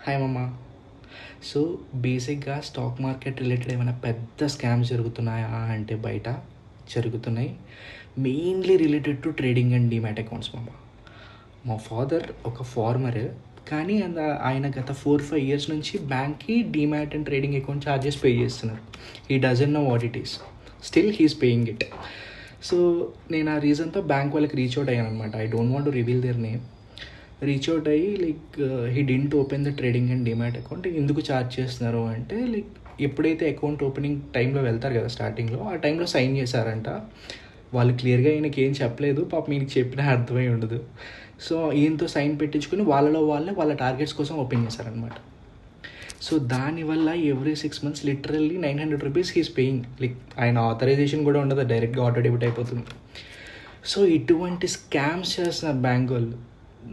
Hi మమ్మ. So బేసిక్గా stock market related ఏమైనా పెద్ద స్కామ్స్ జరుగుతున్నాయా అంటే బయట జరుగుతున్నాయి. Mainly related to trading and demat accounts మమ్మ. మా ఫాదర్ ఒక ఫార్మర్, కానీ ఆయన గత 4-5 ఇయర్స్ నుంచి బ్యాంక్కి demat and trading account charges pay చేస్తున్నారు. He doesn't know what it is, still he's paying it. So నేను ఆ రీజన్తో బ్యాంక్ వాళ్ళకి రీచ్ అవుట్ అయ్యాను అనమాట. I don't want to reveal their name. Reach out అయ్యి he didn't open the trading and demat account. ఎందుకు charge చేస్తున్నారు అంటే ఎప్పుడైతే అకౌంట్ ఓపెనింగ్ టైంలో వెళ్తారు కదా, స్టార్టింగ్లో ఆ టైంలో సైన్ చేశారంట. వాళ్ళు క్లియర్గా ఈయనకి ఏం చెప్పలేదు, పాపం ఈయనకి చెప్పినా అర్థమై ఉండదు. సో ఈయనతో సైన్ పెట్టించుకుని వాళ్ళ టార్గెట్స్ కోసం ఓపెన్ చేశారనమాట. సో దానివల్ల every 6 months literally 900 rupees he's paying. ఆయన ఆథరైజేషన్ కూడా ఉండదు, డైరెక్ట్గా ఆటో డెబిట్ అయిపోతుంది. సో ఇటువంటి స్కామ్స్ చేస్తున్నారు బ్యాంక్ వాళ్ళు,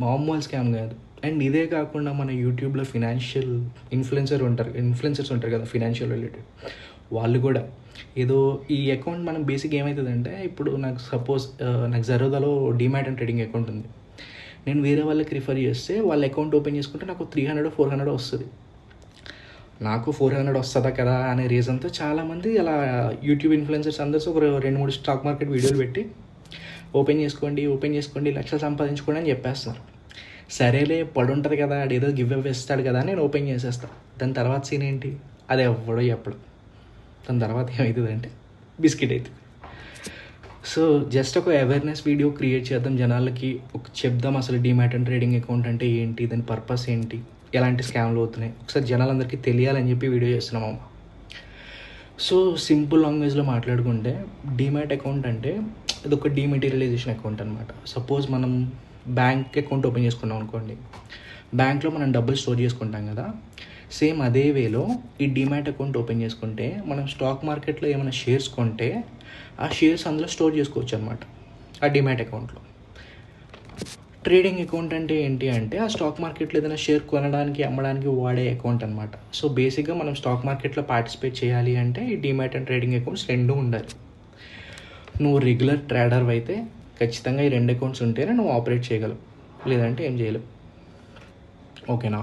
మామూలు స్కామ్ కాదు. అండ్ ఇదే కాకుండా మన యూట్యూబ్లో ఫినాన్షియల్ ఇన్ఫ్లుయెన్సర్స్ ఉంటారు కదా, ఫినాన్షియల్ రిలేటెడ్, వాళ్ళు కూడా ఏదో ఈ అకౌంట్ మనం బేసిక్ ఏమవుతుందంటే, ఇప్పుడు నాకు జరోదాలో డీమ్యాట్ అండ్ ట్రేడింగ్ అకౌంట్ ఉంది. నేను వేరే వాళ్ళకి రిఫర్ చేస్తే వాళ్ళ అకౌంట్ ఓపెన్ చేసుకుంటే నాకు 300-400 వస్తుంది. నాకు 400 వస్తుందా కదా అనే రీజన్తో చాలామంది అలా యూట్యూబ్ ఇన్ఫ్లుయెన్సర్స్ అందరూ ఒక 2-3 స్టాక్ మార్కెట్ వీడియోలు పెట్టి ఓపెన్ చేసుకోండి లక్షలు సంపాదించుకోండి అని చెప్పేస్తున్నారు. సరేలే పడుంటుంది కదా, ఏదో గివ్ అవే ఇస్తాడు కదా అని నేను ఓపెన్ చేసేస్తాను. దాని తర్వాత సీన్ ఏంటి, అది ఎవ్వడో చెప్పడం. దాని తర్వాత ఏమవుతుందంటే బిస్కెట్ అవుతుంది. సో జస్ట్ ఒక అవేర్నెస్ వీడియో క్రియేట్ చేద్దాం, జనాలకి చెప్దాం అసలు డీమ్యాట్ అండ్ ట్రేడింగ్ అకౌంట్ అంటే ఏంటి, దాని పర్పస్ ఏంటి, ఎలాంటి స్కామ్లు అవుతున్నాయి ఒకసారి జనాలందరికీ తెలియాలని చెప్పి వీడియో చేస్తున్నామమ్మ. సో సింపుల్ లాంగ్వేజ్లో మాట్లాడుకుంటే డీమ్యాట్ అకౌంట్ అంటే ఇది ఒక డీమెటీరియలైజేషన్ అకౌంట్ అనమాట. సపోజ్ మనం బ్యాంక్ అకౌంట్ ఓపెన్ చేసుకున్నాం అనుకోండి, బ్యాంక్లో మనం డబ్బులు స్టోర్ చేసుకుంటాం కదా, సేమ్ అదే వేలో ఈ డీమ్యాట్ అకౌంట్ ఓపెన్ చేసుకుంటే మనం స్టాక్ మార్కెట్లో ఏమైనా షేర్స్ కొంటే ఆ షేర్స్ అందులో స్టోర్ చేసుకోవచ్చు అనమాట ఆ డీమ్యాట్ అకౌంట్లో. ట్రేడింగ్ అకౌంట్ అంటే ఏంటి అంటే ఆ స్టాక్ మార్కెట్లో ఏదైనా షేర్ కొనడానికి అమ్మడానికి వాడే అకౌంట్ అనమాట. సో బేసిక్గా మనం స్టాక్ మార్కెట్లో పార్టిసిపేట్ చేయాలి అంటే ఈ డీమ్యాట్ అండ్ ట్రేడింగ్ అకౌంట్స్ రెండూ ఉండాలి. నువ్వు రెగ్యులర్ ట్రేడర్ అయితే ఖచ్చితంగా ఈ 2 అకౌంట్స్ ఉంటేనే నువ్వు ఆపరేట్ చేయగలవు, లేదంటే ఏం చేయలేవు. ఓకేనా?